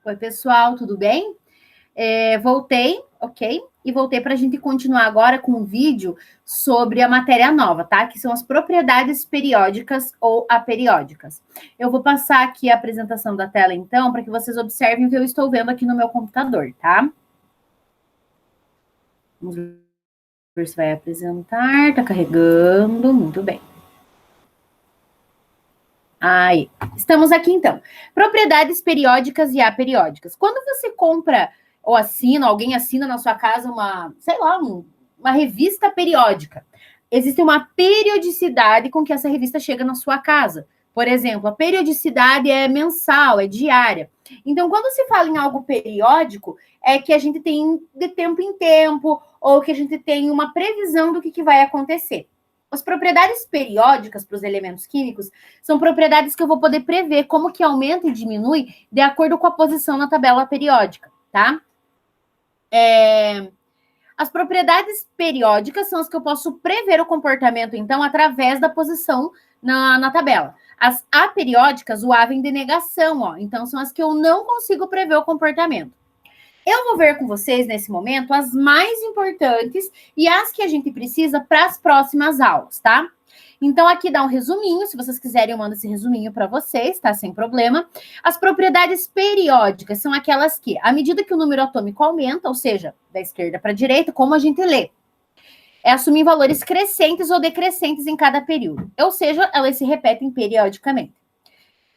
Oi, pessoal, tudo bem? Voltei, ok? E voltei para a gente continuar agora com um vídeo sobre a matéria nova, tá? Que são as propriedades periódicas ou aperiódicas. Eu vou passar aqui a apresentação da tela, então, para que vocês observem o que eu estou vendo aqui no meu computador, tá? Vamos ver se vai apresentar. Tá carregando, muito bem. Aí, estamos aqui então. Propriedades periódicas e aperiódicas. Quando você compra ou assina, alguém assina na sua casa uma revista periódica, existe uma periodicidade com que essa revista chega na sua casa. Por exemplo, a periodicidade é mensal, é diária. Então, quando se fala em algo periódico, é que a gente tem de tempo em tempo, ou que a gente tem uma previsão do que vai acontecer. As propriedades periódicas para os elementos químicos são propriedades que eu vou poder prever como que aumenta e diminui de acordo com a posição na tabela periódica, tá? As propriedades periódicas são as que eu posso prever o comportamento, então, através da posição na tabela. As aperiódicas, o A vem de negação, ó. Então, são as que eu não consigo prever o comportamento. Eu vou ver com vocês, nesse momento, as mais importantes e as que a gente precisa para as próximas aulas, tá? Então, aqui dá um resuminho. Se vocês quiserem, eu mando esse resuminho para vocês, tá? Sem problema. As propriedades periódicas são aquelas que, à medida que o número atômico aumenta, ou seja, da esquerda para a direita, como a gente lê, assumir valores crescentes ou decrescentes em cada período. Ou seja, elas se repetem periodicamente.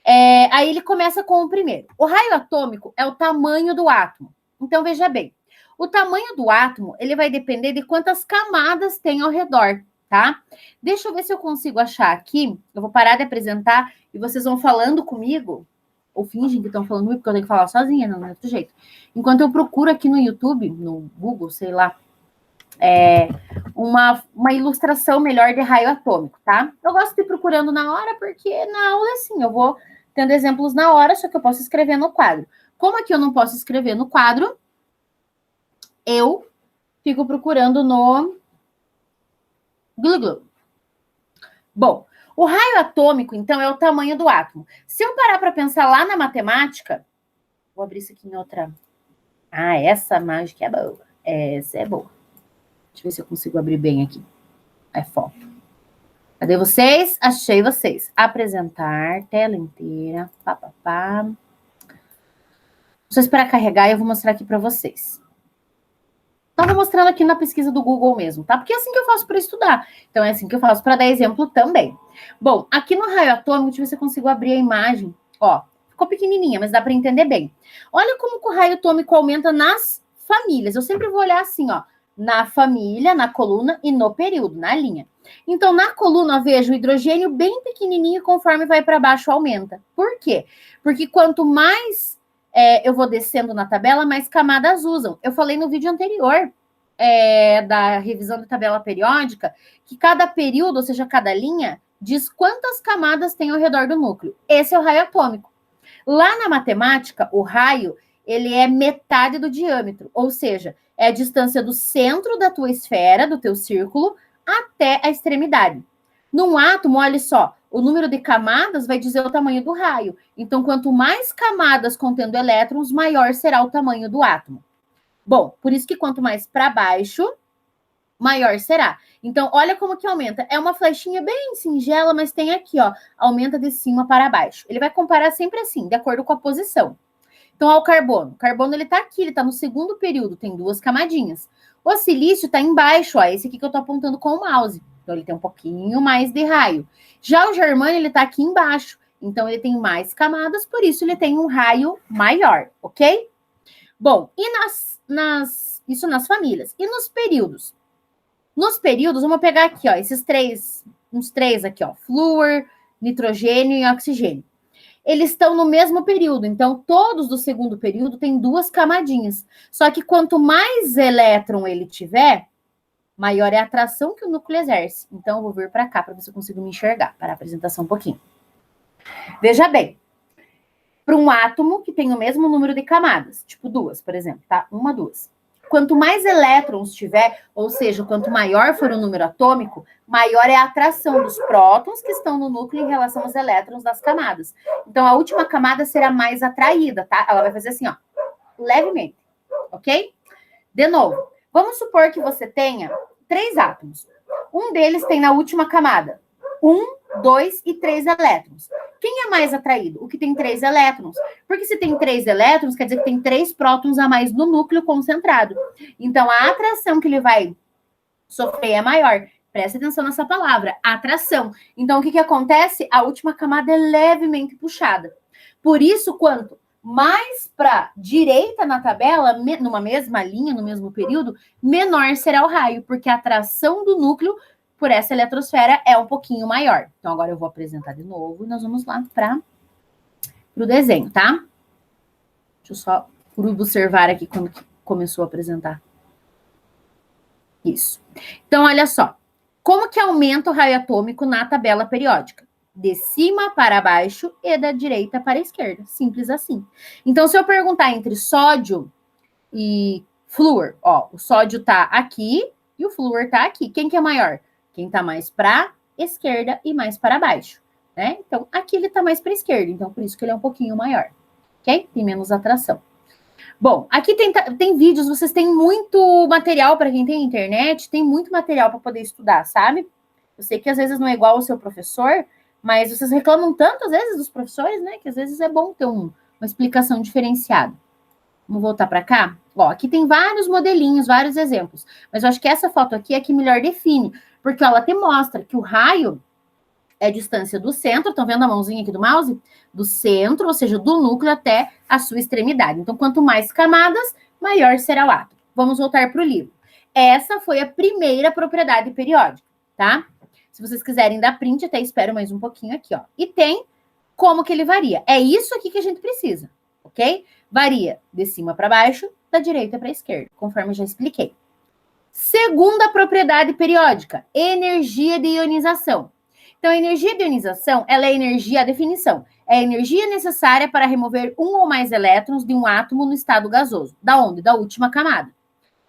Aí ele começa com o primeiro. O raio atômico é o tamanho do átomo. Então, veja bem, o tamanho do átomo, ele vai depender de quantas camadas tem ao redor, tá? Deixa eu ver se eu consigo achar aqui. Eu vou parar de apresentar e vocês vão falando comigo, ou fingem que estão falando comigo, porque eu tenho que falar sozinha, não é outro jeito. Enquanto eu procuro aqui no YouTube, no Google, sei lá, uma ilustração melhor de raio atômico, tá? Eu gosto de ir procurando na hora, porque na aula, assim, eu vou tendo exemplos na hora, só que eu posso escrever no quadro. Como aqui eu não posso escrever no quadro, eu fico procurando no Google. Bom, o raio atômico, então, é o tamanho do átomo. Se eu parar para pensar lá na matemática, vou abrir isso aqui em outra. Ah, essa mágica é boa. Essa é boa. Deixa eu ver se eu consigo abrir bem aqui. É foto. Cadê vocês? Achei vocês. Apresentar, tela inteira. Só esperar carregar e eu vou mostrar aqui para vocês. Então, vou mostrando aqui na pesquisa do Google mesmo, tá? Porque é assim que eu faço para estudar. Então, é assim que eu faço para dar exemplo também. Bom, aqui no raio atômico, deixa eu ver se eu consigo abrir a imagem. Ó, ficou pequenininha, mas dá para entender bem. Olha como que o raio atômico aumenta nas famílias. Eu sempre vou olhar assim, ó. Na família, na coluna e no período, na linha. Então, na coluna, eu vejo o hidrogênio bem pequenininho, conforme vai para baixo, aumenta. Por quê? Porque quanto mais eu vou descendo na tabela, mais camadas usam. Eu falei no vídeo anterior da revisão da tabela periódica que cada período, ou seja, cada linha, diz quantas camadas tem ao redor do núcleo. Esse é o raio atômico. Lá na matemática, o raio, ele é metade do diâmetro, ou seja, é a distância do centro da tua esfera, do teu círculo, até a extremidade. Num átomo, olha só, o número de camadas vai dizer o tamanho do raio. Então, quanto mais camadas contendo elétrons, maior será o tamanho do átomo. Bom, por isso que quanto mais para baixo, maior será. Então, olha como que aumenta. É uma flechinha bem singela, mas tem aqui, ó, aumenta de cima para baixo. Ele vai comparar sempre assim, de acordo com a posição. Então, ó, o carbono. O carbono, ele tá aqui, ele tá no segundo período, tem 2 camadinhas. O silício tá embaixo, ó, esse aqui que eu tô apontando com o mouse. Então, ele tem um pouquinho mais de raio. Já o germânio, ele tá aqui embaixo. Então, ele tem mais camadas, por isso ele tem um raio maior, ok? Bom, e isso nas famílias. E nos períodos? Nos períodos, vamos pegar aqui, ó, uns três aqui, ó, flúor, nitrogênio e oxigênio. Eles estão no mesmo período, então todos do segundo período têm 2 camadinhas. Só que quanto mais elétron ele tiver, maior é a atração que o núcleo exerce. Então, eu vou vir para cá para ver se eu consigo me enxergar, para a apresentação um pouquinho. Veja bem, para um átomo que tem o mesmo número de camadas, tipo 2, por exemplo, tá? 1, 2. quanto mais elétrons tiver, ou seja, quanto maior for o número atômico, maior é a atração dos prótons que estão no núcleo em relação aos elétrons das camadas. Então, a última camada será mais atraída, tá? Ela vai fazer assim, ó, levemente, ok? De novo, vamos supor que você tenha 3 átomos. Um deles tem na última camada 1, 2 e 3 elétrons. Quem é mais atraído? O que tem 3 elétrons. Porque se tem 3 elétrons, quer dizer que tem 3 prótons a mais no núcleo concentrado. Então, a atração que ele vai sofrer é maior. Presta atenção nessa palavra, atração. Então, o que acontece? A última camada é levemente puxada. Por isso, quanto mais para direita na tabela, numa mesma linha, no mesmo período, menor será o raio, porque a atração do núcleo por essa eletrosfera é um pouquinho maior. Então, agora eu vou apresentar de novo e nós vamos lá para o desenho, tá? Deixa eu só observar aqui quando começou a apresentar. Isso. Então, olha só. Como que aumenta o raio atômico na tabela periódica? De cima para baixo e da direita para a esquerda. Simples assim. Então, se eu perguntar entre sódio e flúor, ó, o sódio tá aqui e o flúor tá aqui. Quem que é maior? Quem tá mais para a esquerda e mais para baixo, né? Então, aqui ele tá mais para a esquerda, então por isso que ele é um pouquinho maior, ok? Tem menos atração. Bom, aqui tem vídeos, vocês têm muito material para quem tem internet, tem muito material para poder estudar, sabe? Eu sei que às vezes não é igual ao seu professor, mas vocês reclamam tanto às vezes dos professores, né? Que às vezes é bom ter uma explicação diferenciada. Vamos voltar para cá? Ó, aqui tem vários modelinhos, vários exemplos, mas eu acho que essa foto aqui é que melhor define, porque ela te mostra que o raio é a distância do centro, estão vendo a mãozinha aqui do mouse? Do centro, ou seja, do núcleo até a sua extremidade. Então, quanto mais camadas, maior será o átomo. Vamos voltar para o livro. Essa foi a primeira propriedade periódica, tá? Se vocês quiserem dar print, até espero mais um pouquinho aqui, ó. E tem como que ele varia. É isso aqui que a gente precisa, ok? Varia de cima para baixo, da direita para a esquerda, conforme eu já expliquei. Segunda propriedade periódica, energia de ionização. Então, a energia de ionização, ela é energia, a definição, é a energia necessária para remover um ou mais elétrons de um átomo no estado gasoso. Da onde? Da última camada.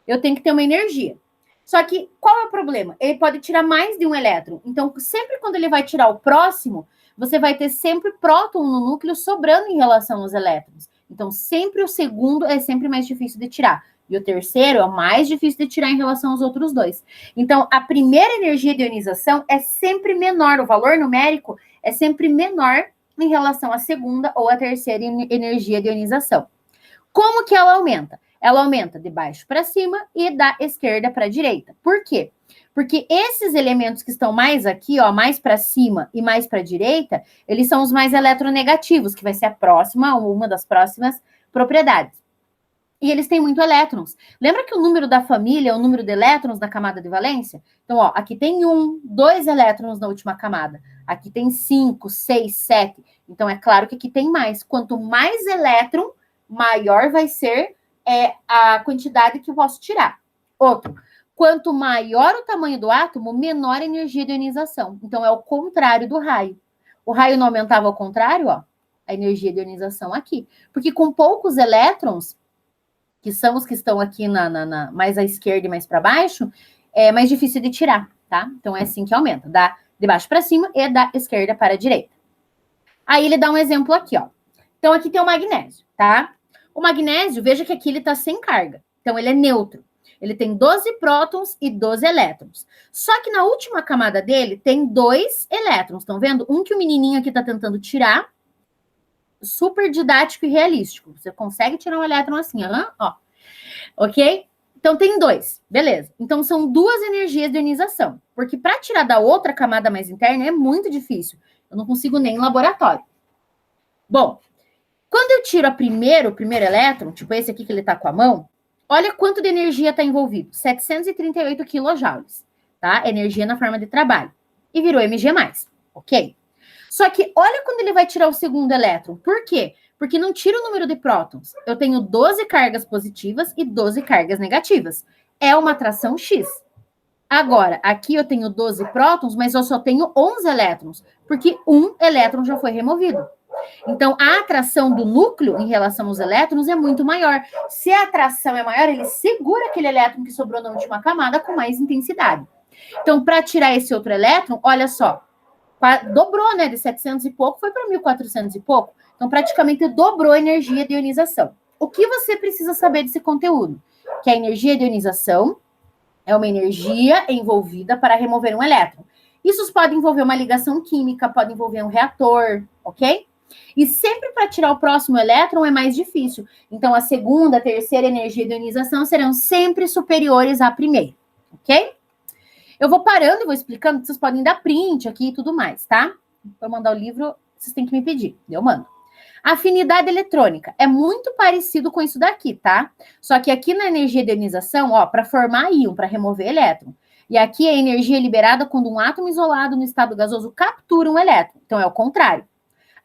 Eu tenho que ter uma energia. Só que, qual é o problema? Ele pode tirar mais de um elétron. Então, sempre quando ele vai tirar o próximo, você vai ter sempre próton no núcleo sobrando em relação aos elétrons. Então, sempre o segundo é sempre mais difícil de tirar. E o terceiro é o mais difícil de tirar em relação aos outros dois. Então, a primeira energia de ionização é sempre menor, o valor numérico é sempre menor em relação à segunda ou à terceira energia de ionização. Como que ela aumenta? Ela aumenta de baixo para cima e da esquerda para a direita. Por quê? Porque esses elementos que estão mais aqui, ó, mais para cima e mais para a direita, eles são os mais eletronegativos, que vai ser a próxima, ou uma das próximas propriedades. E eles têm muito elétrons. Lembra que o número da família é o número de elétrons na camada de valência? Então, ó, aqui tem 1, 2 elétrons na última camada. Aqui tem 5, 6, 7. Então, é claro que aqui tem mais. Quanto mais elétron, maior vai ser a quantidade que eu posso tirar. Outro, quanto maior o tamanho do átomo, menor a energia de ionização. Então, é o contrário do raio. O raio não aumentava ao contrário, ó, a energia de ionização aqui. Porque com poucos elétrons, que são os que estão aqui mais à esquerda e mais para baixo, é mais difícil de tirar, tá? Então, é assim que aumenta, de baixo para cima e da esquerda para a direita. Aí, ele dá um exemplo aqui, ó. Então, aqui tem o magnésio, tá? O magnésio, veja que aqui ele está sem carga. Então, ele é neutro. Ele tem 12 prótons e 12 elétrons. Só que na última camada dele tem 2 elétrons, estão vendo? Um que o menininho aqui está tentando tirar, super didático e realístico. Você consegue tirar um elétron assim, ó. Ok? Então, tem 2. Beleza. Então, são 2 energias de ionização. Porque para tirar da outra camada mais interna é muito difícil. Eu não consigo nem em laboratório. Bom, quando eu tiro o primeiro elétron, tipo esse aqui que ele está com a mão, olha quanto de energia está envolvido. 738 quilojoules, tá? Energia na forma de trabalho. E virou Mg+, ok? Só que olha quando ele vai tirar o segundo elétron. Por quê? Porque não tira o número de prótons. Eu tenho 12 cargas positivas e 12 cargas negativas. É uma atração X. Agora, aqui eu tenho 12 prótons, mas eu só tenho 11 elétrons, porque um elétron já foi removido. Então, a atração do núcleo em relação aos elétrons é muito maior. Se a atração é maior, ele segura aquele elétron que sobrou na última camada com mais intensidade. Então, para tirar esse outro elétron, olha só, dobrou, né? De 700 e pouco foi para 1.400 e pouco. Então, praticamente dobrou a energia de ionização. O que você precisa saber desse conteúdo? Que a energia de ionização é uma energia envolvida para remover um elétron. Isso pode envolver uma ligação química, pode envolver um reator, ok? E sempre para tirar o próximo elétron é mais difícil. Então, a segunda, a terceira energia de ionização serão sempre superiores à primeira, ok? Eu vou parando e vou explicando, que vocês podem dar print aqui e tudo mais, tá? Para mandar o livro, vocês têm que me pedir, eu mando. A afinidade eletrônica é muito parecido com isso daqui, tá? Só que aqui na energia de ionização, ó, para formar íon, para remover elétron. E aqui é a energia liberada quando um átomo isolado no estado gasoso captura um elétron. Então é o contrário.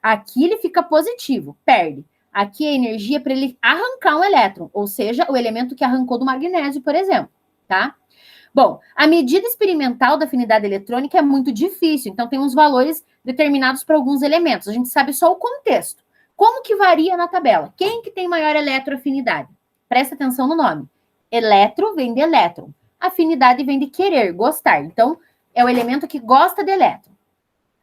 Aqui ele fica positivo, perde. Aqui é a energia para ele arrancar um elétron, ou seja, o elemento que arrancou do magnésio, por exemplo, tá? Bom, a medida experimental da afinidade eletrônica é muito difícil, então tem uns valores determinados para alguns elementos. A gente sabe só o contexto. Como que varia na tabela? Quem que tem maior eletroafinidade? Presta atenção no nome. Eletro vem de elétron. Afinidade vem de querer, gostar. Então, é o elemento que gosta de elétron.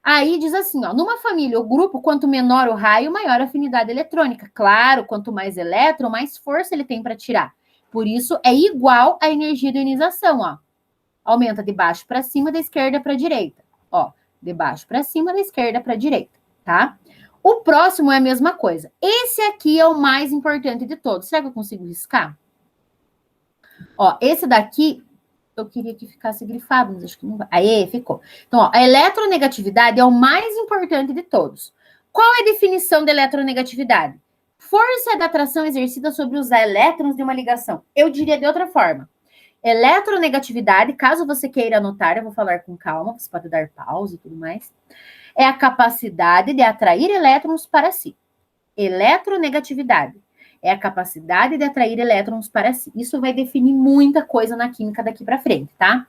Aí diz assim, ó, numa família ou grupo, quanto menor o raio, maior a afinidade eletrônica. Claro, quanto mais elétron, mais força ele tem para tirar. Por isso, é igual à energia de ionização, ó. Aumenta de baixo para cima, da esquerda para a direita. Ó, de baixo para cima, da esquerda para a direita, tá? O próximo é a mesma coisa. Esse aqui é o mais importante de todos. Será que eu consigo riscar? Ó, esse daqui, eu queria que ficasse grifado, mas acho que não vai. Aí, ficou. Então, ó, a eletronegatividade é o mais importante de todos. Qual é a definição de eletronegatividade? Força da atração exercida sobre os elétrons de uma ligação. Eu diria de outra forma. Eletronegatividade, caso você queira anotar, eu vou falar com calma, você pode dar pausa e tudo mais, é a capacidade de atrair elétrons para si. Eletronegatividade é a capacidade de atrair elétrons para si. Isso vai definir muita coisa na química daqui para frente, tá?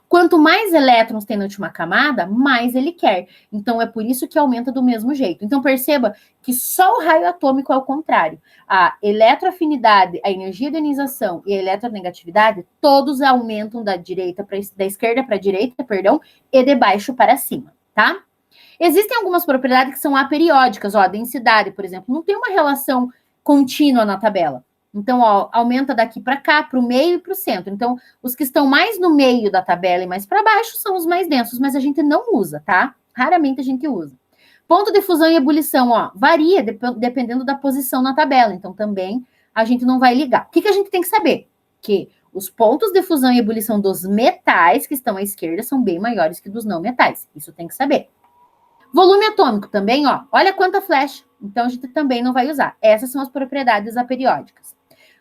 Quanto mais elétrons tem na última camada, mais ele quer. Então, é por isso que aumenta do mesmo jeito. Então, perceba que só o raio atômico é o contrário. A eletroafinidade, a energia de ionização e a eletronegatividade, todos aumentam da esquerda para a direita, perdão, e de baixo para cima, tá? Existem algumas propriedades que são aperiódicas, ó, a densidade, por exemplo, não tem uma relação contínua na tabela. Então, ó, aumenta daqui para cá, para o meio e para o centro. Então, os que estão mais no meio da tabela e mais para baixo são os mais densos, mas a gente não usa, tá? Raramente a gente usa. Ponto de fusão e ebulição, ó, varia dependendo da posição na tabela. Então, também a gente não vai ligar. O que a gente tem que saber? Que os pontos de fusão e ebulição dos metais que estão à esquerda são bem maiores que dos não metais. Isso tem que saber. Volume atômico também, ó. Olha quanta flecha. Então, a gente também não vai usar. Essas são as propriedades aperiódicas.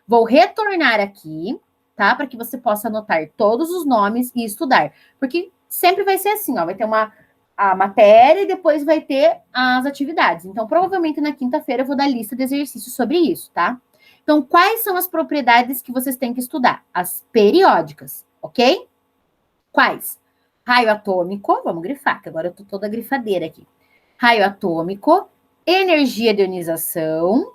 Vou retornar aqui, tá? Para que você possa anotar todos os nomes e estudar. Porque sempre vai ser assim, ó. Vai ter a matéria e depois vai ter as atividades. Então, provavelmente na quinta-feira eu vou dar lista de exercícios sobre isso, tá? Então, quais são as propriedades que vocês têm que estudar? As periódicas, ok? Quais? Raio atômico, vamos grifar, que agora eu tô toda grifadeira aqui. Raio atômico, energia de ionização,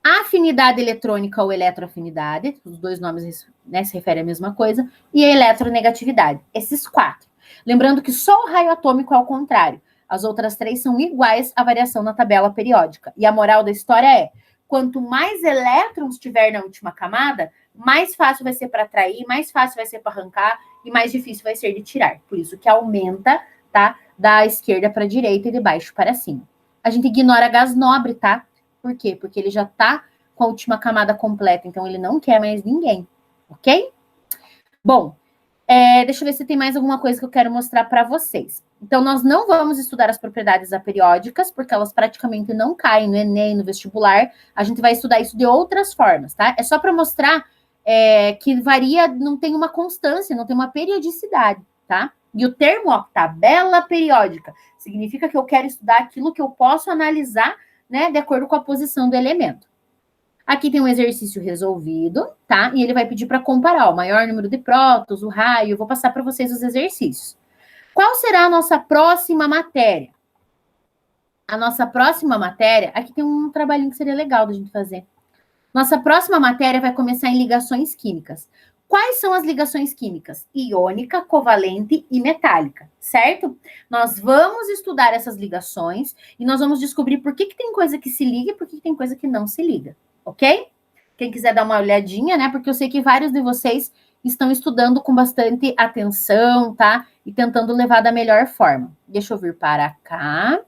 afinidade eletrônica ou eletroafinidade, os dois nomes, né, se referem à mesma coisa, e a eletronegatividade. Esses 4. Lembrando que só o raio atômico é o contrário. As outras 3 são iguais à variação na tabela periódica. E a moral da história é, quanto mais elétrons tiver na última camada, mais fácil vai ser para atrair, mais fácil vai ser para arrancar e mais difícil vai ser de tirar. Por isso que aumenta, tá? Da esquerda para a direita e de baixo para cima. A gente ignora gás nobre, tá? Por quê? Porque ele já tá com a última camada completa, então ele não quer mais ninguém, ok? Bom, deixa eu ver se tem mais alguma coisa que eu quero mostrar para vocês. Então, nós não vamos estudar as propriedades aperiódicas, porque elas praticamente não caem no Enem, no vestibular. A gente vai estudar isso de outras formas, tá? É só para mostrar que varia, não tem uma constância, não tem uma periodicidade, tá? E o termo, ó, tabela periódica, significa que eu quero estudar aquilo que eu posso analisar, né, de acordo com a posição do elemento. Aqui tem um exercício resolvido, tá? E ele vai pedir para comparar o maior número de prótons, o raio. Eu vou passar para vocês os exercícios. Qual será a nossa próxima matéria? a nossa próxima matéria, aqui tem um trabalhinho que seria legal da gente fazer. Nossa próxima matéria vai começar em ligações químicas. Quais são as ligações químicas? Iônica, covalente e metálica, certo? Nós vamos estudar essas ligações e nós vamos descobrir por que tem coisa que se liga e por que tem coisa que não se liga, ok? Quem quiser dar uma olhadinha, né? Porque eu sei que vários de vocês estão estudando com bastante atenção, tá? E tentando levar da melhor forma. Deixa eu vir para cá,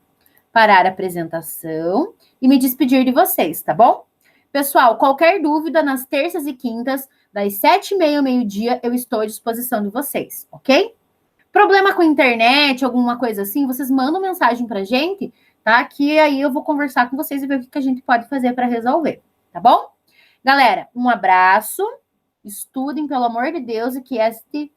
parar a apresentação e me despedir de vocês, tá bom? Pessoal, qualquer dúvida, nas terças e quintas, das 7h30 ao meio-dia, eu estou à disposição de vocês, ok? Problema com a internet, alguma coisa assim, vocês mandam mensagem pra gente, tá? Que aí eu vou conversar com vocês e ver o que a gente pode fazer para resolver, tá bom? Galera, um abraço, estudem, pelo amor de Deus, e que este